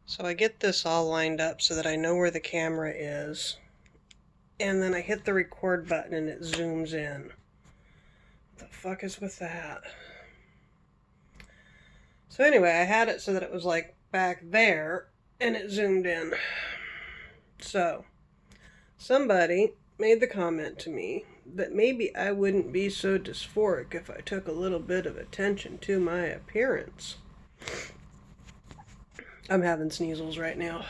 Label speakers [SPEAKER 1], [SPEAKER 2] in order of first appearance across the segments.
[SPEAKER 1] So I get this all lined up so that I know where the camera is, and then I hit the record button and it zooms in. What the fuck is with that? So anyway, I had it so that it was like back there, and it zoomed in. So, somebody made the comment to me that maybe I wouldn't be so dysphoric if I took a little bit of attention to my appearance. I'm having sneezels right now.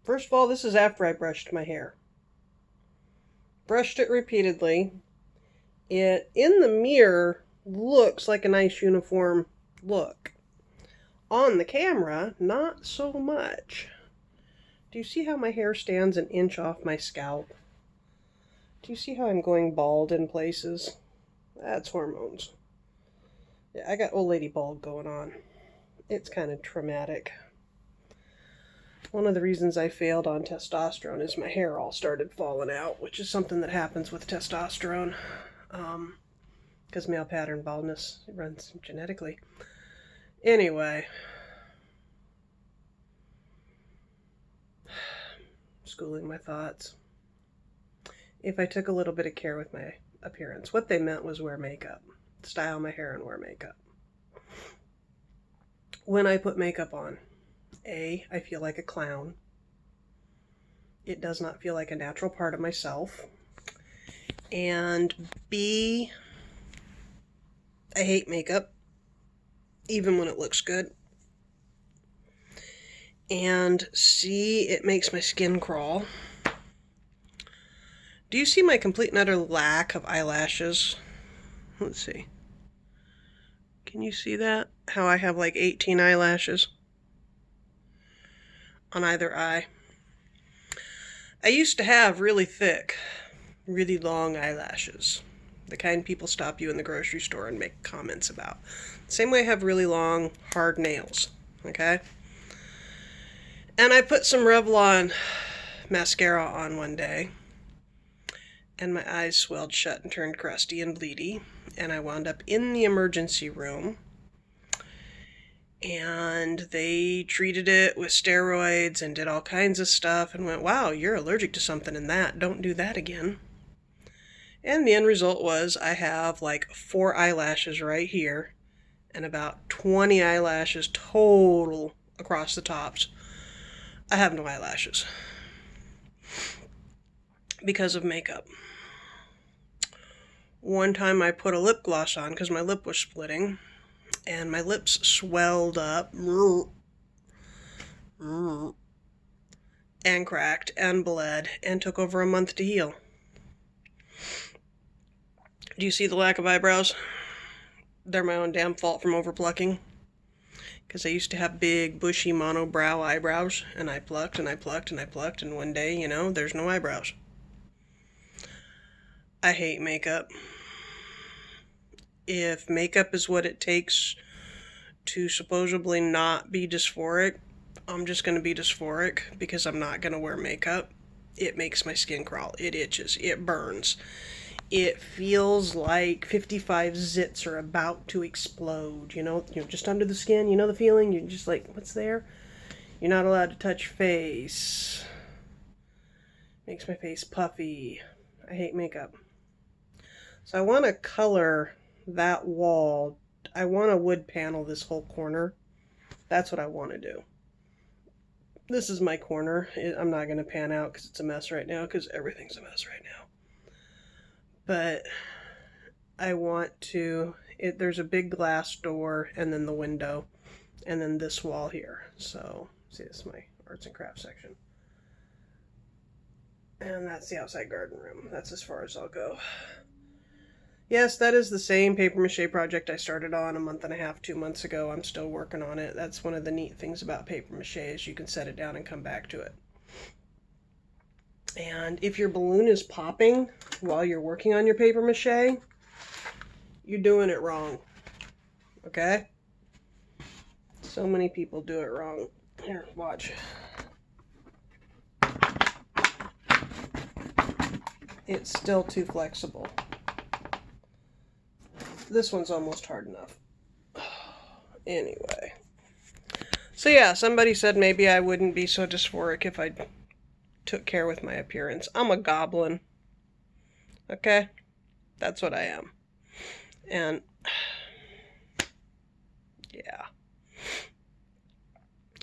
[SPEAKER 1] First of all, this is after I brushed my hair. Brushed it repeatedly. It, in the mirror, looks like a nice uniform look. On the camera, not so much. Do you see how my hair stands an inch off my scalp? Do you see how I'm going bald in places? That's hormones. Yeah, I got old lady bald going on. It's kind of traumatic. One of the reasons I failed on testosterone is my hair all started falling out, which is something that happens with testosterone. Because male pattern baldness runs genetically. Anyway. Schooling my thoughts. If I took a little bit of care with my appearance, what they meant was wear makeup. Style my hair and wear makeup. When I put makeup on, A, I feel like a clown. It does not feel like a natural part of myself. And B, I hate makeup, even when it looks good. And C, it makes my skin crawl. Do you see my complete and utter lack of eyelashes? Let's see. Can you see that? How I have like 18 eyelashes on either eye. I used to have really thick, really long eyelashes. The kind people stop you in the grocery store and make comments about. Same way I have really long, hard nails. Okay? And I put some Revlon mascara on one day, and my eyes swelled shut and turned crusty and bleedy, and I wound up in the emergency room, and they treated it with steroids and did all kinds of stuff and went, wow, you're allergic to something in that, don't do that again. And the end result was I have like 4 eyelashes right here and about 20 eyelashes total across the tops. I have no eyelashes because of makeup. One time I put a lip gloss on because my lip was splitting, and my lips swelled up and cracked and bled and took over a month to heal. Do you see the lack of eyebrows? They're my own damn fault from overplucking. Because I used to have big, bushy, monobrow eyebrows, and I plucked, and I plucked, and I plucked, and one day, there's no eyebrows. I hate makeup. If makeup is what it takes to supposedly not be dysphoric, I'm just going to be dysphoric because I'm not going to wear makeup. It makes my skin crawl. It itches. It burns. It feels like 55 zits are about to explode, just under the skin, the feeling? You're just like, what's there? You're not allowed to touch your face. Makes my face puffy. I hate makeup. So I want to color that wall. I want to wood panel this whole corner. That's what I want to do. This is my corner. I'm not going to pan out because it's a mess right now, because everything's a mess right now. But I want to, there's a big glass door, and then the window, and then this wall here. So, see, this is my arts and crafts section. And that's the outside garden room. That's as far as I'll go. Yes, that is the same paper mache project I started on a month and a half, 2 months ago. I'm still working on it. That's one of the neat things about paper mache is you can set it down and come back to it. And if your balloon is popping while you're working on your paper mache, you're doing it wrong. Okay? So many people do it wrong. Here, watch. It's still too flexible. This one's almost hard enough. Anyway. So yeah, somebody said maybe I wouldn't be so dysphoric if I took care with my appearance. I'm a goblin. Okay? That's what I am. And yeah.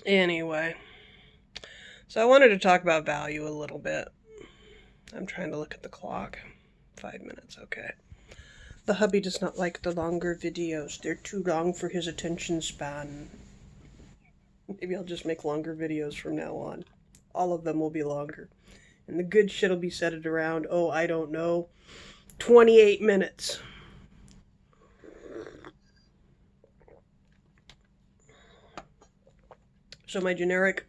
[SPEAKER 1] Anyway. So I wanted to talk about value a little bit. I'm trying to look at the clock. 5 minutes, okay. The hubby does not like the longer videos. They're too long for his attention span. Maybe I'll just make longer videos from now on. All of them will be longer. And the good shit will be set at around, oh, I don't know, 28 minutes. So my generic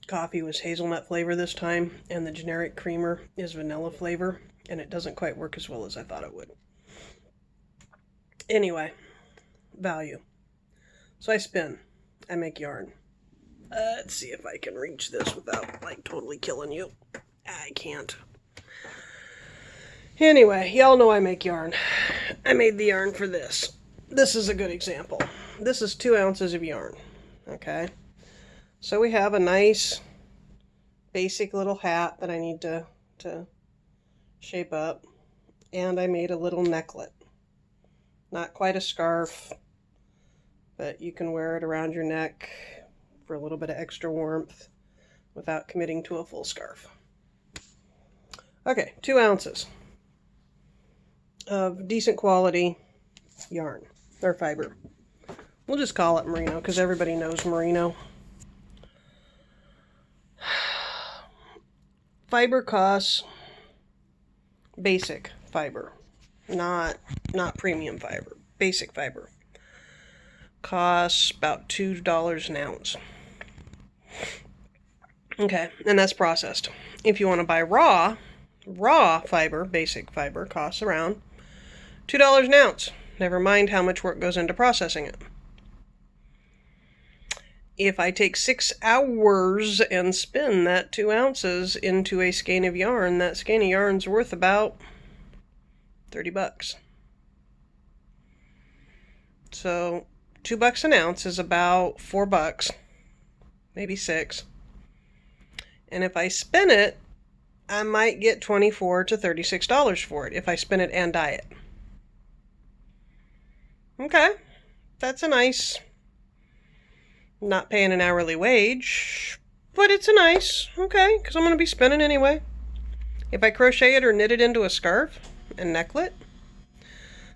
[SPEAKER 1] coffee was hazelnut flavor this time, and the generic creamer is vanilla flavor, and it doesn't quite work as well as I thought it would. Anyway, value. So I spin. I make yarn. Let's see if I can reach this without, like, totally killing you. I can't. Anyway, y'all know I make yarn. I made the yarn for this. This is a good example. This is 2 ounces of yarn. Okay? So we have a nice, basic little hat that I need to shape up. And I made a little necklet. Not quite a scarf, but you can wear it around your neck for a little bit of extra warmth without committing to a full scarf. Okay, 2 ounces of decent quality yarn, or fiber. We'll just call it merino because everybody knows merino. Fiber costs, basic fiber, not premium fiber, basic fiber, costs about $2 an ounce. Okay, and that's processed. If you want to buy raw fiber, basic fiber, costs around $2 an ounce. Never mind how much work goes into processing it. If I take 6 hours and spin that 2 ounces into a skein of yarn, that skein of yarn's worth about $30. So $2 an ounce is about $4, maybe $6. And if I spin it, I might get $24 to $36 for it if I spin it and dye it. Okay, that's a nice, not paying an hourly wage, but it's a nice, okay, because I'm going to be spinning anyway. If I crochet it or knit it into a scarf and necklet,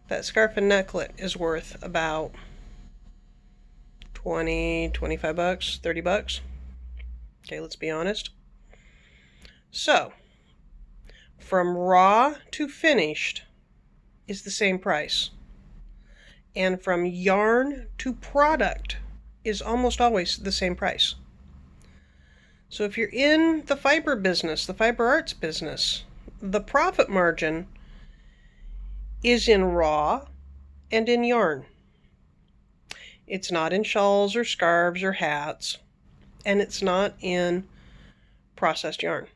[SPEAKER 1] that scarf and necklet is worth about $20, $25, $30. Okay, let's be honest. So, from raw to finished is the same price. And from yarn to product is almost always the same price. So if you're in the fiber business, the fiber arts business, the profit margin is in raw and in yarn. It's not in shawls or scarves or hats, and it's not in processed yarn.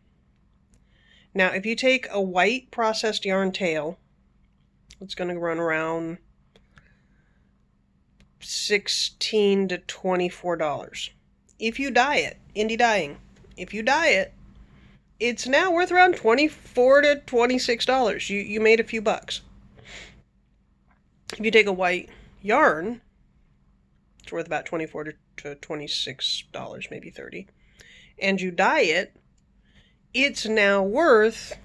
[SPEAKER 1] Now, if you take a white processed yarn tail, it's going to run around $16 to $24. If you dye it, indie dyeing, if you dye it, it's now worth around $24 to $26. You made a few bucks. If you take a white yarn, it's worth about $24 to $26, maybe $30. And you dye it, it's now worth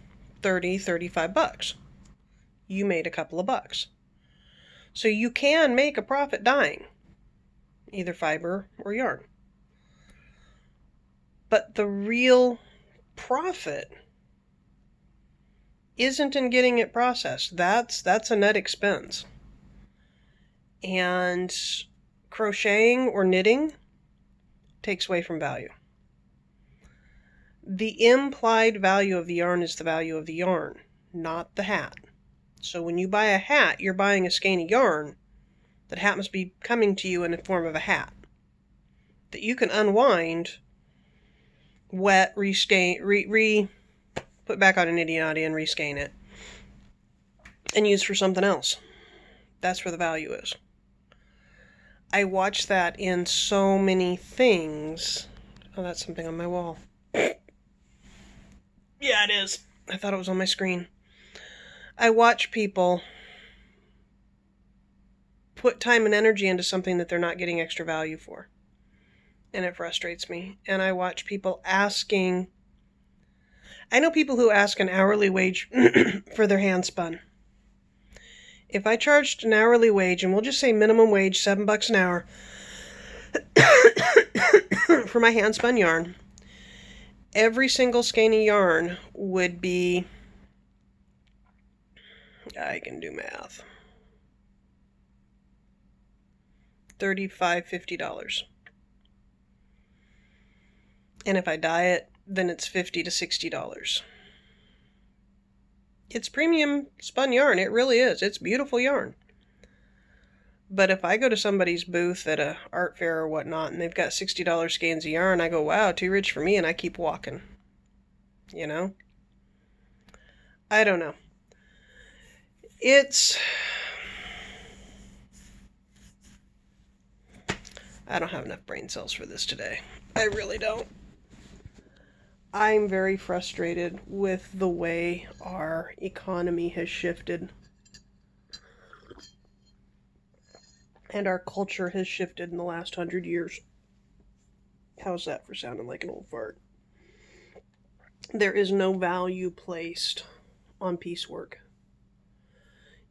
[SPEAKER 1] $30, $35. You made a couple of bucks. So you can make a profit dyeing, either fiber or yarn. But the real profit isn't in getting it processed. That's a net expense. And crocheting or knitting takes away from value. The implied value of the yarn is the value of the yarn, not the hat. So when you buy a hat, you're buying a skein of yarn that happens to be coming to you in the form of a hat that you can unwind, wet, put back on a niddy noddy and reskein it and use for something else. That's where the value is. I watch that in so many things. Oh, that's something on my wall. Yeah, it is. I thought it was on my screen. I watch people put time and energy into something that they're not getting extra value for. And it frustrates me. And I watch people asking. I know people who ask an hourly wage for their hand spun. If I charged an hourly wage, and we'll just say minimum wage, $7 an hour, for my hand spun yarn, every single skein of yarn would be, I can do math, $35, $50. And if I dye it, then it's $50 to $60. It's premium spun yarn. It really is. It's beautiful yarn. But if I go to somebody's booth at a art fair or whatnot, and they've got $60 skeins of yarn, I go, wow, too rich for me, and I keep walking. You know? I don't know. I don't have enough brain cells for this today. I really don't. I'm very frustrated with the way our economy has shifted. And our culture has shifted in the last 100 years. How's that for sounding like an old fart? There is no value placed on piecework.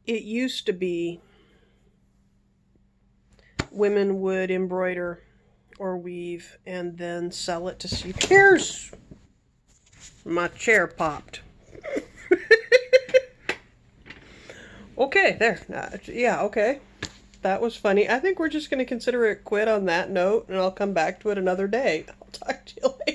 [SPEAKER 1] It used to be women would embroider or weave and then sell it to see. Here's my chair popped. Okay, there. Yeah, okay. That was funny. I think we're just going to consider it quit on that note, and I'll come back to it another day. I'll talk to you later.